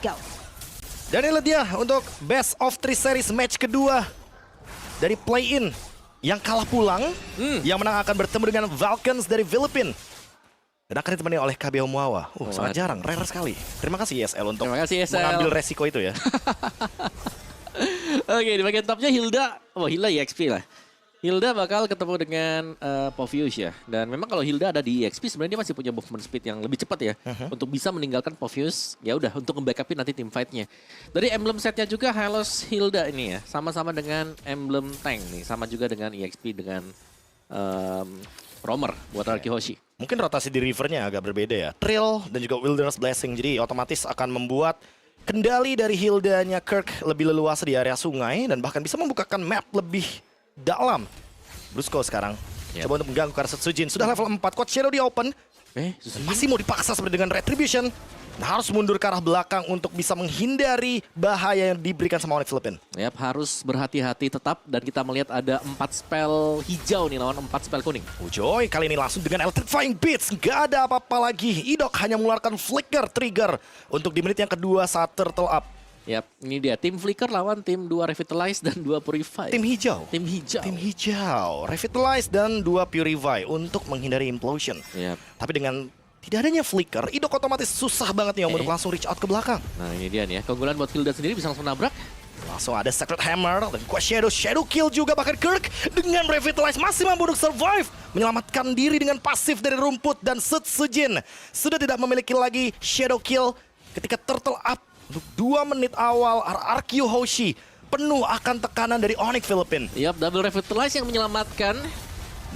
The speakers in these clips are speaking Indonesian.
go. Dan inilah dia untuk Best of 3 Series match kedua dari play-in. Yang kalah pulang, yang menang akan bertemu dengan Falcons dari Filipina. Dan akan ditemani oleh KB Omuawa. Sangat jarang, rare sekali. Terima kasih ESL untuk Terima kasih, ESL. mengambil resiko itu ya. Oke, di bagian topnya Hilda. Hilda EXP lah. Hilda bakal ketemu dengan Povius ya. Dan memang kalau Hilda ada di EXP sebenarnya dia masih punya movement speed yang lebih cepat ya. Untuk bisa meninggalkan Povius, ya udah untuk nge-backupin nanti tim fight-nya. Dari emblem setnya juga Hylos Hilda ini ya. Sama-sama dengan emblem tank nih. Sama juga dengan EXP dengan Roamer buat Arki Hoshi. Mungkin rotasi di rivernya agak berbeda ya. Trill dan juga Wilderness Blessing. Jadi otomatis akan membuat kendali dari Hildanya Kirk lebih leluasa di area sungai. Dan bahkan bisa membukakan map lebih dalam. Brusco sekarang coba untuk mengganggu karena Setsujin. Sudah level 4, Quad Shadow di open. Masih mau dipaksa seperti dengan Retribution. Nah, harus mundur ke arah belakang untuk bisa menghindari bahaya yang diberikan sama Onyx Philippine. Yap, harus berhati-hati tetap. Dan kita melihat ada 4 spell hijau nih lawan 4 spell kuning. Joy kali ini langsung dengan Electrifying Beats. Gak ada apa-apa lagi. Idok hanya mengeluarkan Flicker Trigger untuk di menit yang kedua saat turtle up. Yap, ini dia. Tim Flicker lawan tim 2 Revitalize dan 2 Purify. Tim hijau. Tim hijau. Tim hijau. Revitalize dan 2 Purify untuk menghindari Implosion. Yap. Tapi dengan tidak adanya Flicker, Idok otomatis susah banget nih untuk langsung reach out ke belakang. Nah ini dia nih ya. Keunggulan buat Hilda sendiri bisa langsung nabrak. Langsung ada Sacred Hammer dan Quad Shadow Kill juga, bahkan Kirk dengan Revitalize masih mampu untuk survive. Menyelamatkan diri dengan pasif dari rumput dan Setsujin sudah tidak memiliki lagi Shadow Kill ketika turtle up. Untuk 2 menit awal, Arki Hoshi penuh akan tekanan dari Onyx Philippine. Yap, double Revitalize yang menyelamatkan.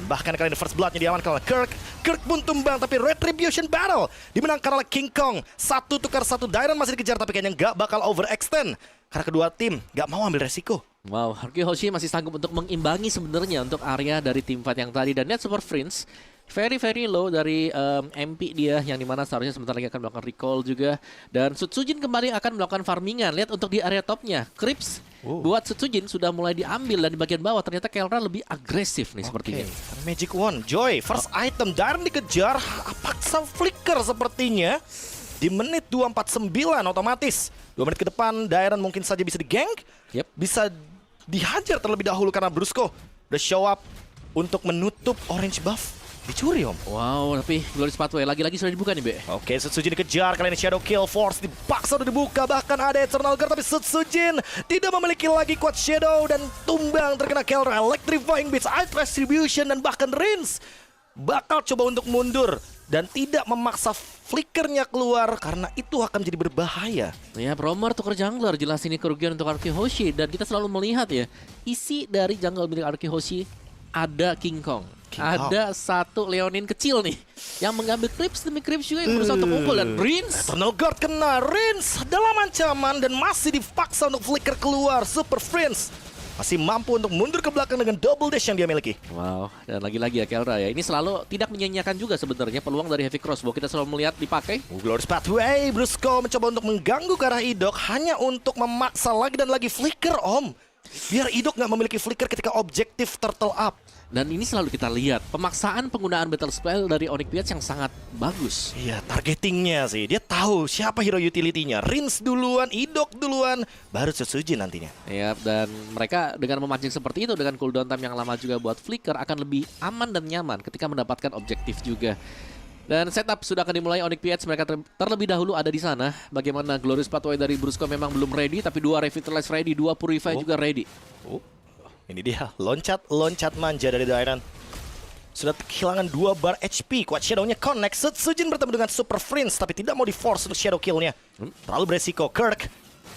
Bahkan kali ini first blood-nya diamankan oleh Kirk. Kirk pun tumbang, tapi Retribution Battle dimenangkan oleh King Kong. 1 tukar 1, Dairon masih dikejar, tapi kayaknya nggak bakal overextend. Karena kedua tim nggak mau ambil resiko. Wow, Arki Hoshi masih sanggup untuk mengimbangi sebenarnya untuk area dari tim fight yang tadi. Dan Net Super Prince very low dari MP dia, yang dimana seharusnya sebentar lagi akan melakukan recall juga. Dan Setsujin kembali akan melakukan farmingan. Lihat untuk di area topnya, Crips buat Setsujin sudah mulai diambil. Dan di bagian bawah ternyata Kelra lebih agresif nih sepertinya. Magic Wand, Joy, first item, Dairon dikejar, paksa Flicker sepertinya. Di menit 249 otomatis 2 menit ke depan Dairon mungkin saja bisa di-gank. Bisa dihajar terlebih dahulu karena Brusco udah show up untuk menutup orange buff. Dicuri om. Wow, tapi Glorious Pathway lagi-lagi sudah dibuka nih Be. Oke, Setsujin dikejar, kali ini Shadow Kill Force dipaksa udah dibuka. Bahkan ada Eternal Guard, tapi Setsujin tidak memiliki lagi Quad Shadow dan tumbang terkena Kelra. Electrifying Beats, Ice Retribution dan bahkan Rins bakal coba untuk mundur dan tidak memaksa flickernya keluar karena itu akan menjadi berbahaya. Ya, Roamer tukar jungler, jelas ini kerugian untuk Arki Hoshi. Dan kita selalu melihat ya, isi dari jungle milik Arki Hoshi ada King Kong. Ada 1 Leonin kecil nih yang mengambil Crips demi Crips juga yang berusaha untuk unggul. Dan Rins, Eternal Guard kena, Rins dalam ancaman dan masih dipaksa untuk flicker keluar. Super Prince masih mampu untuk mundur ke belakang dengan double dash yang dia miliki. Wow, dan lagi-lagi ya Kelra ya. Ini selalu tidak menyanyiakan juga sebenarnya peluang dari Heavy Crossbow. Kita selalu melihat dipakai. Glorious Pathway, Brusco mencoba untuk mengganggu ke arah Idok hanya untuk memaksa lagi dan lagi flicker om. Biar Idok nggak memiliki flicker ketika objektif turtle up. Dan ini selalu kita lihat pemaksaan penggunaan battle spell dari Onyx PH yang sangat bagus. Iya, targetingnya sih. Dia tahu siapa hero utility-nya. Rins duluan, Idok duluan, baru Setsujin nantinya. Ya, dan mereka dengan memancing seperti itu dengan cooldown time yang lama juga buat Flicker akan lebih aman dan nyaman ketika mendapatkan objektif juga. Dan setup sudah akan dimulai. Onyx PH mereka terlebih dahulu ada di sana. Bagaimana Glorious Pathway dari Brusco memang belum ready, tapi 2 Revitalize ready, 2 Purify juga ready. Ini dia, loncat manja dari Dairon. Sudah kehilangan 2 bar HP, Quad Shadow-nya connect. Setsujin bertemu dengan Super Prince, tapi tidak mau di-force untuk Shadow Kill-nya. Terlalu beresiko. Kirk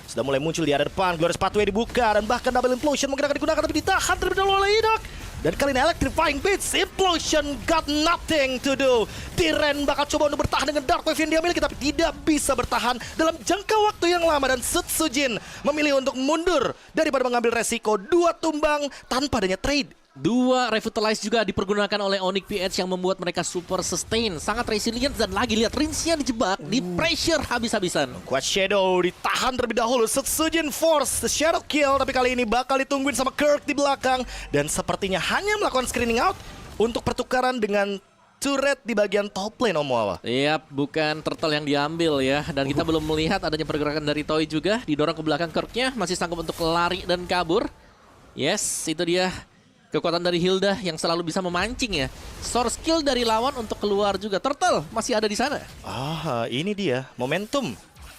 sudah mulai muncul di area depan. Glorious Pathway dibuka, dan bahkan Double Implosion mungkin akan digunakan, tapi ditahan terlebih dahulu oleh Idok. Dan kali ini Electrifying Beats, Implosion got nothing to do. Tiren bakal coba untuk bertahan dengan Dark Wave yang dia miliki, tapi tidak bisa bertahan dalam jangka waktu yang lama. Dan Setsujin memilih untuk mundur daripada mengambil resiko 2 tumbang tanpa adanya trade. 2 Revitalize juga dipergunakan oleh Onyx PH yang membuat mereka super sustain, sangat resilient. Dan lagi lihat Rinsnya dijebak, di pressure habis-habisan. Quad Shadow ditahan terlebih dahulu. Setsujin force the Shadow Kill, tapi kali ini bakal ditungguin sama Kirk di belakang. Dan sepertinya hanya melakukan screening out untuk pertukaran dengan turret di bagian top lane Om Wawa. Iya, bukan turtle yang diambil ya. Dan kita belum melihat adanya pergerakan dari Toy juga. Didorong ke belakang Kirk-nya, masih sanggup untuk lari dan kabur. Yes, itu dia kekuatan dari Hilda yang selalu bisa memancing ya. Source skill dari lawan untuk keluar juga. Turtle masih ada di sana. Ini dia momentum.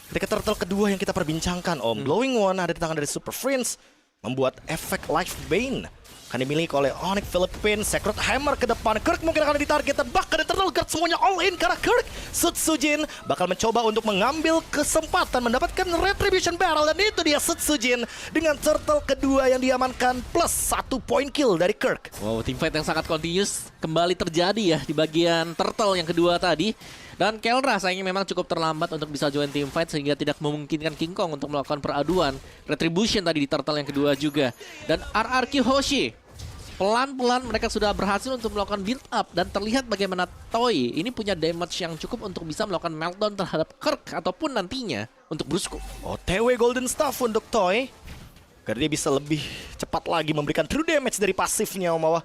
Ketika turtle kedua yang kita perbincangkan Om, Blowing One ada di tangan dari Super Prince, membuat efek Life Bane akan dimiliki oleh Onyx Philippines. Sacred Hammer ke depan, Kirk mungkin akan ditarget dan bahkan Eternal Guard semuanya all in karena Kirk. Sutsujin bakal mencoba untuk mengambil kesempatan mendapatkan Retribution Barrel, dan itu dia Sutsujin dengan turtle kedua yang diamankan plus 1 point kill dari Kirk. Wow, teamfight yang sangat continuous kembali terjadi ya di bagian turtle yang kedua tadi. Dan Kelra sayangnya memang cukup terlambat untuk bisa join teamfight sehingga tidak memungkinkan King Kong untuk melakukan peraduan. Retribution tadi di turtle yang kedua juga. Dan RRQ Hoshi, pelan-pelan mereka sudah berhasil untuk melakukan build up. Dan terlihat bagaimana Toy ini punya damage yang cukup untuk bisa melakukan meltdown terhadap Kirk ataupun nantinya untuk Brusco. OTW Golden Staff untuk Toy, karena dia bisa lebih cepat lagi memberikan true damage dari pasifnya Om Wawa.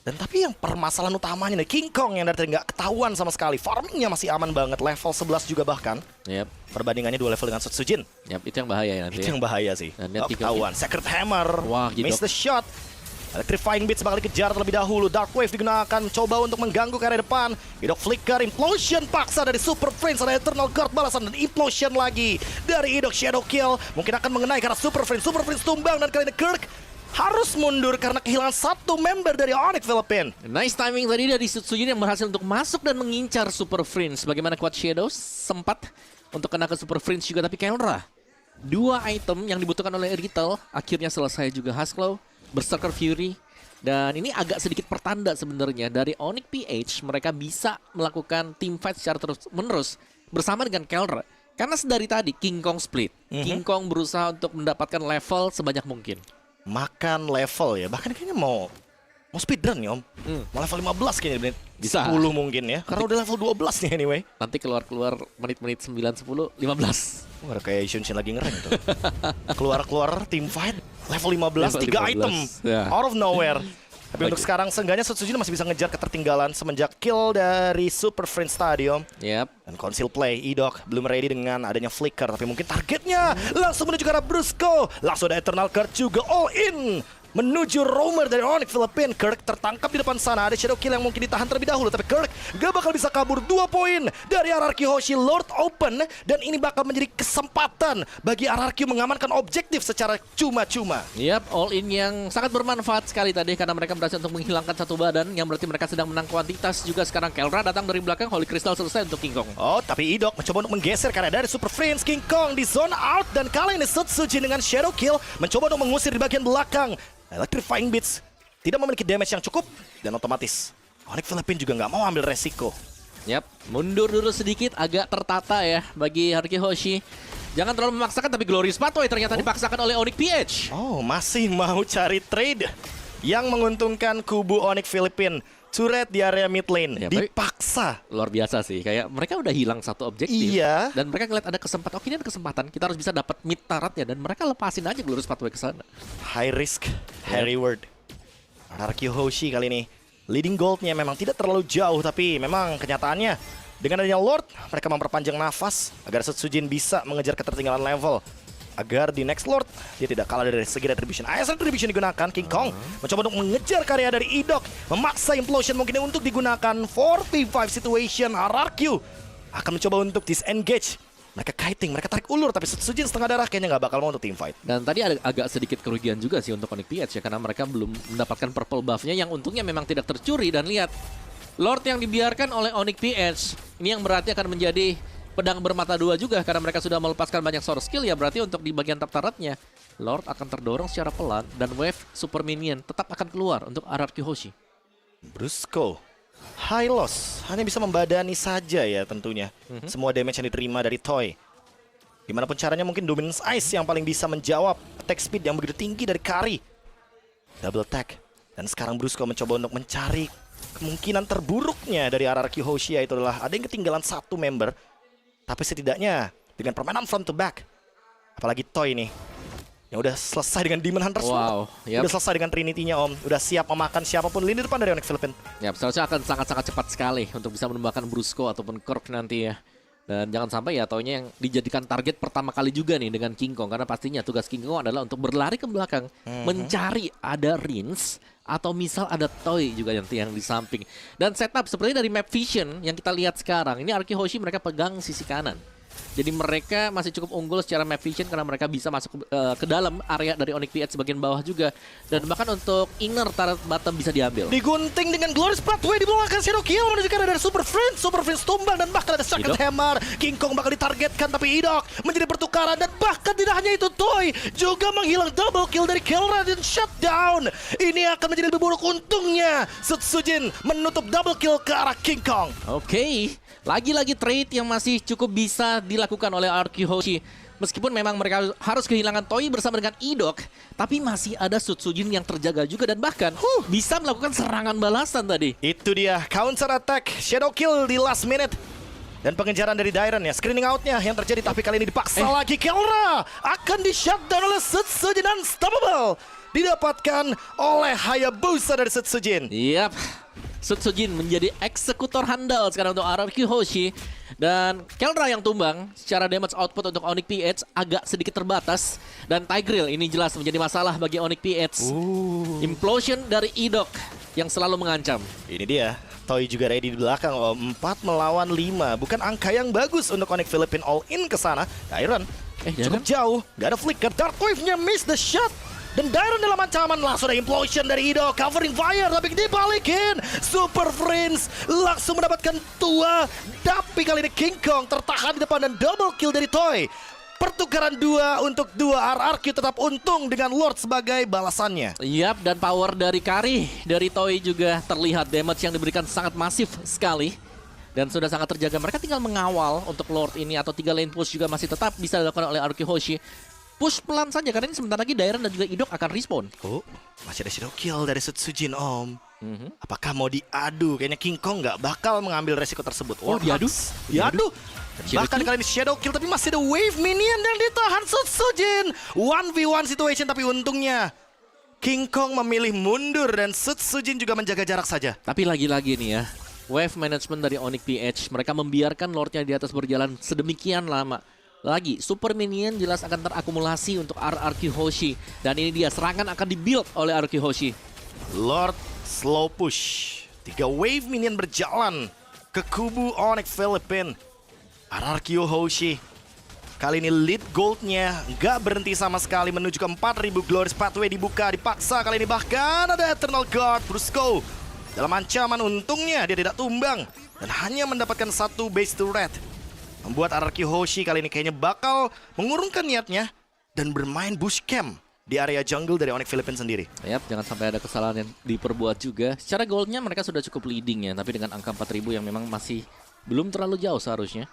Dan tapi yang permasalahan utamanya nih, King Kong yang dari tadi nggak ketahuan sama sekali. Farmingnya masih aman banget, level 11 juga bahkan. Yep. Perbandingannya 2 level dengan Sutsujin. Yep, itu yang bahaya ya nanti. Itu yang bahaya sih. Dan dia Nggak ketahuan. Sacred Hammer, Wah, miss the shot. Electrifying Beats bakal dikejar terlebih dahulu. Dark Wave digunakan coba untuk mengganggu ke area depan. Idok flicker, Implosion paksa dari Super Prince. Ada Eternal Guard balasan dan Implosion lagi dari Idok. Shadow Kill mungkin akan mengenai karena Super Prince tumbang, dan kali ini Kirk harus mundur karena kehilangan satu member dari Onyx Philippines. Nice timing tadi dari Sutsujin yang berhasil untuk masuk dan mengincar Super Prince. Bagaimana kuat Shadows sempat untuk kena ke Super Prince juga, tapi Kelra, 2 item yang dibutuhkan oleh Retail akhirnya selesai juga. Husklow, Berserker Fury, dan ini agak sedikit pertanda sebenarnya dari Onyx PH. Mereka bisa melakukan teamfight secara terus-menerus bersama dengan Kelra. Karena sedari tadi King Kong split. King Kong berusaha untuk mendapatkan level sebanyak mungkin. Makan level ya, bahkan kayaknya mau speedrun nih Om. Mau level 15 kayaknya menit. Bisa. 10 mungkin ya, karena udah level 12 nih anyway. Nanti keluar-keluar menit-menit 9, 10, 15. Wah, kayak Shunshin lagi ngereng tuh. Keluar-keluar team fight level 15, Level 3 15, item ya. out of nowhere. Tapi untuk sekarang seenggaknya Sutsujin masih bisa ngejar ketertinggalan semenjak kill dari Super Friend Stadium. Yep. Dan conceal play, Idok belum ready dengan adanya flicker, tapi mungkin targetnya langsung menuju ke arah Brusco. Langsung ada Eternal Guard juga all in menuju roamer dari Onyx Philippines. Kirk tertangkap di depan sana. Ada Shadow Kill yang mungkin ditahan terlebih dahulu, tapi Kirk gak bakal bisa kabur. 2 poin dari RRQ Hoshi. Lord open, dan ini bakal menjadi kesempatan bagi RRQ mengamankan objektif secara cuma-cuma. Yap, all in yang sangat bermanfaat sekali tadi karena mereka berhasil untuk menghilangkan satu badan yang berarti mereka sedang menang kuantitas juga. Sekarang Kelra datang dari belakang, Holy Crystal selesai untuk King Kong. Oh, tapi Idok mencoba untuk menggeser karena dari Super Friends. King Kong di zone out, dan kali ini Sutsujin dengan Shadow Kill mencoba untuk mengusir di bagian belakang. Electrifying Beats tidak memiliki damage yang cukup, dan otomatis Onyx Philippines juga nggak mau ambil resiko. Yap, mundur dulu sedikit, agak tertata ya bagi RRQ Hoshi. Jangan terlalu memaksakan, tapi Glorious Pathway ternyata dipaksakan oleh Onyx PH. Oh, masih mau cari trade yang menguntungkan kubu Onyx Philippines. Turret di area mid lane Ya, dipaksa. Luar biasa sih, kayak mereka udah hilang satu objektif. Iya. Dan mereka ngeliat ada kesempatan, oke ini ada kesempatan, kita harus bisa dapat mid turretnya, dan mereka lepasin aja Glorious Pathway ke sana. High risk, high reward. RRQ Hoshi kali ini leading goldnya memang tidak terlalu jauh, tapi memang kenyataannya dengan adanya Lord, mereka memperpanjang nafas agar Sutsujin bisa mengejar ketertinggalan level. Agar di next Lord dia tidak kalah dari segi retribution. AS retribution digunakan, King Kong mencoba untuk mengejar karya dari Idok, memaksa implosion mungkin untuk digunakan 4v5 situation. RRQ akan mencoba untuk disengage. Mereka kiting, mereka tarik ulur, tapi Sutsujin setengah darah kayaknya nggak bakal mau untuk team fight. Dan tadi ada agak sedikit kerugian juga sih untuk Onyx PH ya, karena mereka belum mendapatkan purple buff-nya yang untungnya memang tidak tercuri. Dan lihat, Lord yang dibiarkan oleh Onyx PH ini yang berarti akan menjadi pedang bermata dua juga karena mereka sudah melepaskan banyak source skill ya, berarti untuk di bagian top turretnya Lord akan terdorong secara pelan dan wave super minion tetap akan keluar untuk RRQ Hoshi. Brusco high loss hanya bisa membadani saja ya tentunya semua damage yang diterima dari Toy. Gimana pun caranya mungkin Dominance Ice yang paling bisa menjawab attack speed yang begitu tinggi dari Kari. Double attack, dan sekarang Brusco mencoba untuk mencari kemungkinan terburuknya dari RRQ Hoshi, yaitu adalah ada yang ketinggalan satu member. Tapi setidaknya dengan permainan front to back, apalagi Toy nih yang udah selesai dengan Demon Hunter Wow, Udah selesai dengan Trinity-nya Om. Udah siap memakan siapapun lini depan dari Onyx Philippines. Ya, seharusnya akan sangat-sangat cepat sekali untuk bisa menembakkan Brusco ataupun Corp nanti ya. Dan jangan sampai ya taunya yang dijadikan target pertama kali juga nih dengan King Kong. Karena pastinya tugas King Kong adalah untuk berlari ke belakang, mencari ada Rins atau misal ada Toy juga yang di samping. Dan setup seperti dari map vision yang kita lihat sekarang, ini Arki Hoshi mereka pegang sisi kanan. Jadi mereka masih cukup unggul secara map vision karena mereka bisa masuk ke dalam area dari Onyx PH bagian bawah juga. Dan bahkan untuk inner turret bottom bisa diambil. Digunting dengan Glorious Pathway di belakang Shadow Kill menuju ke arah dari Super Friends. Super Friends tumbang dan bahkan ada Second Hammer. King Kong bakal ditargetkan tapi Idok menjadi pertukaran. Dan bahkan tidak hanya itu, Toy juga menghilang double kill dari Kelra dan shutdown. Ini akan menjadi lebih buruk untungnya. Sutsujin menutup double kill ke arah King Kong. Oke. Lagi-lagi trade yang masih cukup bisa dilakukan oleh Arki Hoshi. Meskipun memang mereka harus kehilangan Toy bersama dengan Idok, tapi masih ada Sutsujin yang terjaga juga dan bahkan bisa melakukan serangan balasan tadi. Itu dia, counter attack, shadow kill di last minute. Dan pengejaran dari Dairon ya, screening outnya yang terjadi tapi kali ini dipaksa lagi. Kelra akan di-shutdown oleh Sutsujin Unstoppable. Didapatkan oleh Hayabusa dari Sutsujin. Yap. Sutsujin menjadi eksekutor handal sekarang untuk Arki Hoshi. Dan Kelra yang tumbang secara damage output untuk Onyx PH agak sedikit terbatas. Dan Tigreal ini jelas menjadi masalah bagi Onyx PH. Implosion dari Idok yang selalu mengancam. Ini dia, Toy juga ready di belakang. 4 melawan 5, bukan angka yang bagus untuk Onyx Philippines all in ke sana. Dairon cukup jauh, gak ada flicker. Dark Wave-nya miss the shot. Dan Dairon dalam ancaman, langsung ada implosion dari Ido, covering fire tapi dibalikin. Super Friends langsung mendapatkan tua, tapi kali ini King Kong tertahan di depan dan double kill dari Toy. Pertukaran 2 untuk 2, RRQ tetap untung dengan Lord sebagai balasannya. Yap, dan power dari Kari dari Toy juga terlihat, damage yang diberikan sangat masif sekali. Dan sudah sangat terjaga, mereka tinggal mengawal untuk Lord ini atau 3 lane push juga masih tetap bisa dilakukan oleh Arki Hoshi. Push pelan saja karena ini sebentar lagi Dairon dan juga Idok akan respawn. Masih ada shadow kill dari Sutsujin Om. Apakah mau diadu? Kayaknya King Kong nggak bakal mengambil resiko tersebut. Diadu? Diadu. Bahkan kali ini shadow kill tapi masih ada wave minion yang ditahan Sutsujin. 1v1 situation tapi untungnya King Kong memilih mundur dan Sutsujin juga menjaga jarak saja. Tapi lagi-lagi nih ya, wave management dari Onyx PH, mereka membiarkan Lordnya di atas berjalan sedemikian lama. Lagi, super minion jelas akan terakumulasi untuk Arki Hoshi. Dan ini dia, serangan akan dibuild oleh Arki Hoshi. Lord slow push. 3 wave minion berjalan ke kubu Onyx Philippines. Arki Hoshi kali ini lead goldnya nggak berhenti sama sekali menuju ke 4000. Glorious Pathway dibuka, dipaksa kali ini. Bahkan ada Eternal Guard Brusco dalam ancaman. Untungnya dia tidak tumbang dan hanya mendapatkan 1 base turret. Membuat Arki Hoshi kali ini kayaknya bakal mengurungkan niatnya dan bermain bush camp di area jungle dari Onyx Philippines sendiri. Yap, jangan sampai ada kesalahan yang diperbuat juga. Secara goldnya mereka sudah cukup leading ya, tapi dengan angka 4000 yang memang masih belum terlalu jauh seharusnya.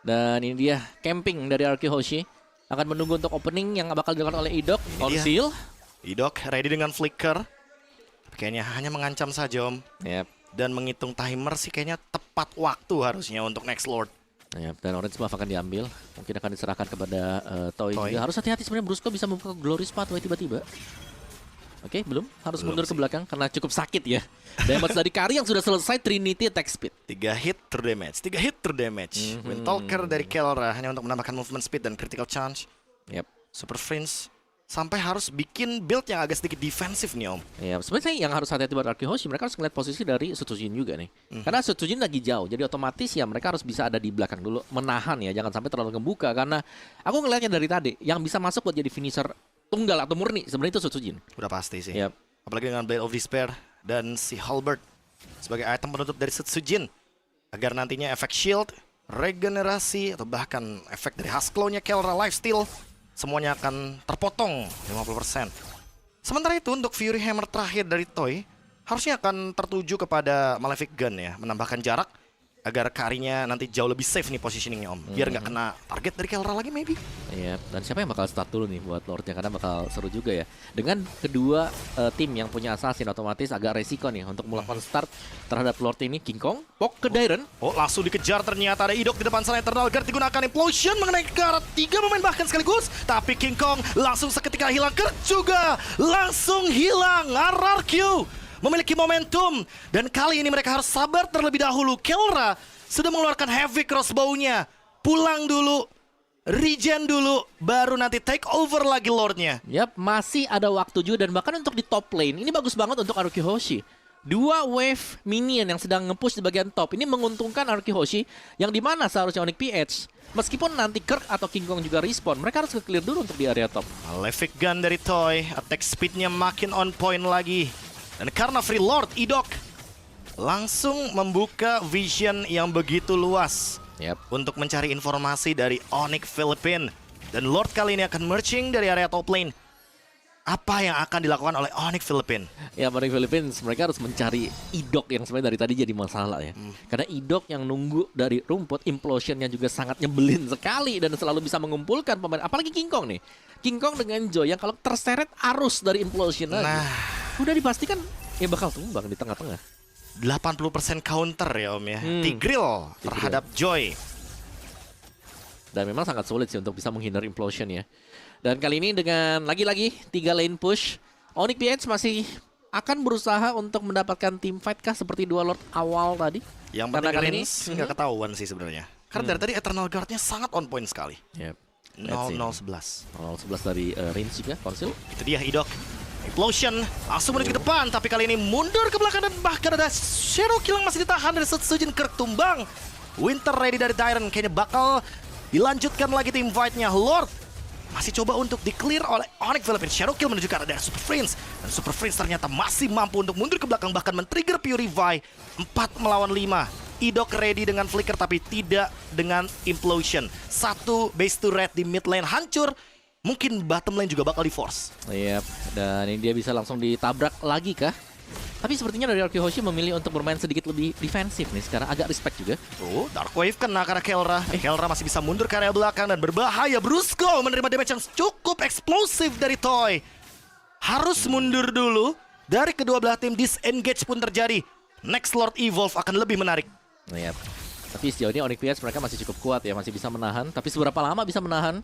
Dan ini dia, camping dari Arki Hoshi. Akan menunggu untuk opening yang bakal dilakukan oleh Idok. On seal. Idok ready dengan flicker. Tapi kayaknya hanya mengancam saja Om. Yap. Dan menghitung timer sih kayaknya tepat waktu harusnya untuk next Lord. Ya, dan orange buff akan diambil. Mungkin akan diserahkan kepada Toy juga. Harus hati-hati sebenarnya, Brusco bisa membuka Glorious Pathway tiba-tiba. Oke, belum. Harus mundur ke belakang karena cukup sakit ya. Damage dari Kari yang sudah selesai, Trinity attack speed. 3 hit true damage. Windtalker dari Kelra hanya untuk menambahkan movement speed dan critical chance. Yep. Super Friends sampai harus bikin build yang agak sedikit defensif nih Om. Ya, sebenarnya yang harus hati-hati buat Arki Hoshi, mereka harus ngeliat posisi dari Sutsujin juga nih. Karena Sutsujin lagi jauh, jadi otomatis ya mereka harus bisa ada di belakang dulu, menahan ya, jangan sampai terlalu ngebuka. Karena aku ngelihatnya dari tadi, yang bisa masuk buat jadi finisher tunggal atau murni sebenarnya itu Sutsujin. Udah pasti sih. Yep. Apalagi dengan Blade of Despair dan si Halberd sebagai item penutup dari Sutsujin, agar nantinya efek shield, regenerasi atau bahkan efek dari Husklow-nya Kelra lifesteal semuanya akan terpotong 50%. Sementara itu untuk Fury Hammer terakhir dari Toy harusnya akan tertuju kepada Malefic Gun ya, menambahkan jarak agar Karinya nanti jauh lebih safe nih positioningnya Om. Biar nggak kena target dari Kelra lagi maybe. Iya, dan siapa yang bakal start dulu nih buat Lordnya, karena bakal seru juga ya. Dengan kedua tim yang punya assassin, otomatis agak resiko nih untuk melakukan start terhadap Lord ini. King Kong, pok ke Dairen. Oh, langsung dikejar, ternyata ada Idok di depan sana. Eternal Guard digunakan, Implosion mengenai ke arah 3 pemain bahkan sekaligus. Tapi King Kong langsung seketika hilang. Kurt juga langsung hilang. RRQ memiliki momentum, dan kali ini mereka harus sabar terlebih dahulu. Kelra sudah mengeluarkan heavy crossbow-nya. Pulang dulu, regen dulu, baru nanti take over lagi Lordnya. Yap, masih ada waktu juga, dan bahkan untuk di top lane ini bagus banget untuk Aruki Hoshi. 2 wave minion yang sedang nge-push di bagian top ini menguntungkan Aruki Hoshi, yang dimana seharusnya Onyx PH meskipun nanti Kirk atau King Kong juga respawn, mereka harus ke-clear dulu untuk di area top. Malefic Gun dari Toy, attack speed-nya makin on point lagi. Dan karena free Lord, Idok langsung membuka vision yang begitu luas untuk mencari informasi dari Onyx Philippines. Dan Lord kali ini akan merging dari area top lane. Apa yang akan dilakukan oleh Onyx Philippines? Ya, Onyx Philippines mereka harus mencari Idok yang sebenarnya dari tadi jadi masalah ya. Karena Idok yang nunggu dari rumput, implosionnya juga sangat nyebelin sekali dan selalu bisa mengumpulkan pemain. Apalagi King Kong nih. King Kong dengan Joy yang kalau terseret arus dari implosion aja, udah dipastikan ya bakal tumbang di tengah-tengah. 80% counter ya Om ya. Tigreal terhadap Joy. Dan memang sangat sulit sih untuk bisa menghindar implosion ya. Dan kali ini dengan lagi-lagi 3 lane push, Onyx PH masih akan berusaha untuk mendapatkan team fight kah seperti 2 Lord awal tadi. Yang penting Rins nggak ketahuan sih sebenarnya. Karena dari tadi Eternal Guard-nya sangat on point sekali. 0-0-11. 0-11 dari Rins juga, Konsil. Itu dia Idok. Implosion langsung menuju ke depan, tapi kali ini mundur ke belakang dan bahkan ada Shadow Kill yang masih ditahan dari Sujin. Kirk tumbang. Winter Ready dari Dairen kayaknya bakal dilanjutkan lagi tim fight-nya. Lord masih coba untuk di-clear oleh Onyx Philippines. Shadow Kill menuju ke arah dari Super Prince. Dan Super Prince ternyata masih mampu untuk mundur ke belakang, bahkan men-trigger Purify. 4 melawan 5. Idok ready dengan flicker tapi tidak dengan implosion. 1 base to red di mid lane hancur. Mungkin bottom lane juga bakal di-force. Yap, dan ini dia bisa langsung ditabrak lagi kah? Tapi sepertinya dari Aruki Hoshi memilih untuk bermain sedikit lebih defensif nih sekarang, agak respect juga. Oh, Dark Wave kena karena Kelra. Kelra masih bisa mundur ke area belakang dan berbahaya. Brusco menerima damage yang cukup eksplosif dari Toy. Harus mundur dulu. Dari kedua belah tim, disengage pun terjadi. Next Lord Evolve akan lebih menarik. Yap. Tapi sejauh ini Onyx PH mereka masih cukup kuat ya, masih bisa menahan. Tapi seberapa lama bisa menahan?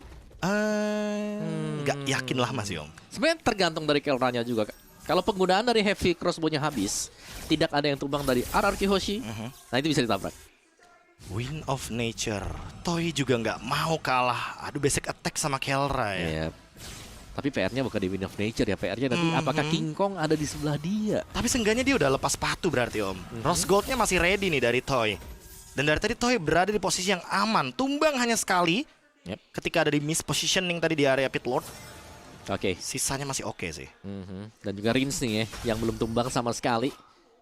Nggak yakin lah masih Om. Sebenarnya tergantung dari Kelranya juga. Kalau penggunaan dari heavy crossbow-nya habis, tidak ada yang tumbang dari RRQ Hoshi, nah itu bisa ditabrak. Wind of Nature. Toy juga nggak mau kalah. Aduh, basic attack sama Kelra ya. Yep. Tapi PR-nya bukan di Wind of Nature ya, PR-nya nanti apakah King Kong ada di sebelah dia. Tapi seenggaknya dia udah lepas sepatu berarti Om. Rose Gold-nya masih ready nih dari Toy. Dan dari tadi Toy berada di posisi yang aman. Tumbang hanya sekali. Ketika ada di miss positioning tadi di area pit Lord. Oke. Sisanya masih oke sih. Dan juga Rins nih ya, yang belum tumbang sama sekali.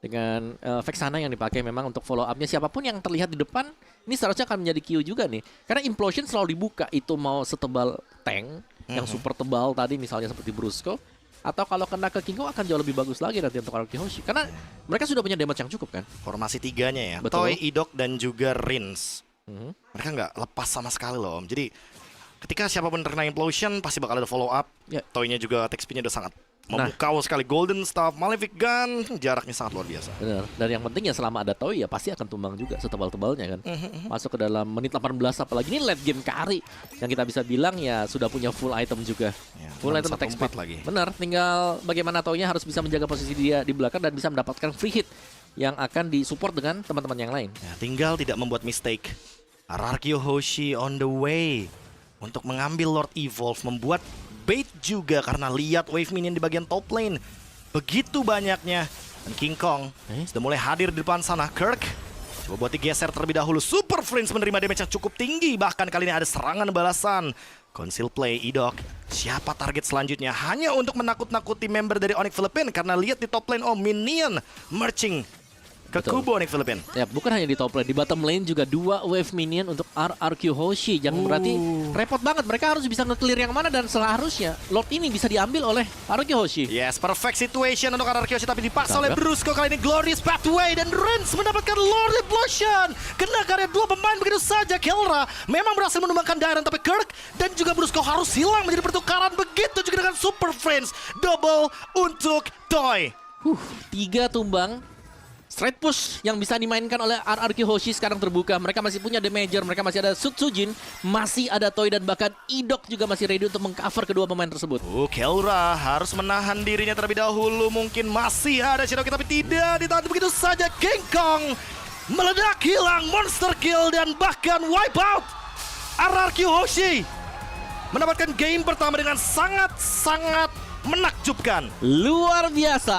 Dengan Vexana yang dipakai memang untuk follow up-nya. Siapapun yang terlihat di depan, ini seharusnya akan menjadi Q juga nih. Karena Implosion selalu dibuka. Itu mau setebal tank, yang super tebal tadi misalnya seperti Brusco. Atau kalau kena ke King Kong akan jauh lebih bagus lagi nanti untuk Aruki Hoshi. Karena mereka sudah punya damage yang cukup kan. Formasi tiganya ya. Betul. Toy, Idok, dan juga Rins. Mereka nggak lepas sama sekali loh Om. Jadi ketika siapapun terkena implosion pasti bakal ada follow up. Toy-nya juga attack speed-nya udah sangat memukau sekali. Golden Staff, Malefic Gun, jaraknya sangat luar biasa. Benar. Dan yang penting ya selama ada Toy ya pasti akan tumbang juga setebal-tebalnya kan. Masuk ke dalam menit 18 apalagi ini late game Kari yang kita bisa bilang ya sudah punya full item juga. Full item attack speed lagi. Benar, tinggal bagaimana Toy-nya harus bisa menjaga posisi dia di belakang dan bisa mendapatkan free hit yang akan disupport dengan teman-teman yang lain. Ya, tinggal tidak membuat mistake. RRQ Hoshi on the way untuk mengambil Lord Evolve, membuat bait juga karena lihat wave minion di bagian top lane begitu banyaknya. Dan King Kong sudah mulai hadir di depan sana. Kirk coba buat digeser terlebih dahulu. Super Prince menerima damage yang cukup tinggi, bahkan kali ini ada serangan balasan. Conceal play Idok. Siapa target selanjutnya? Hanya untuk menakut-nakuti member dari Onyx Philippines karena lihat di top lane minion marching ke Betul. Kubo nih Filipin. Ya, bukan hanya di top lane, di bottom lane juga 2 wave minion untuk RRQ Hoshi. Yang berarti repot banget, mereka harus bisa nge-clear yang mana dan seharusnya Lord ini bisa diambil oleh RRQ Hoshi. Yes, perfect situation untuk Anarkyoshi tapi dipaksa oleh Tangkap. Brusco kali ini. Glorious Pathway dan Renz mendapatkan Lord Implosion. Kena karya 2 pemain begitu saja. Kelra memang berhasil menumbangkan Darren, tapi Kirk dan juga Brusco harus hilang menjadi pertukaran. Begitu juga dengan Super Friends. Double untuk Toy. 3 tumbang. Straight push yang bisa dimainkan oleh RRQ Hoshi sekarang terbuka. Mereka masih punya Damager, mereka masih ada Sutsujin, masih ada Toy dan bahkan Idok juga masih ready untuk mengcover kedua pemain tersebut. Kelra harus menahan dirinya terlebih dahulu. Mungkin masih ada Shadowkill tapi tidak ditahan begitu saja. King Kong meledak, hilang, monster kill dan bahkan wipe out. RRQ Hoshi mendapatkan game pertama dengan sangat-sangat menakjubkan. Luar biasa.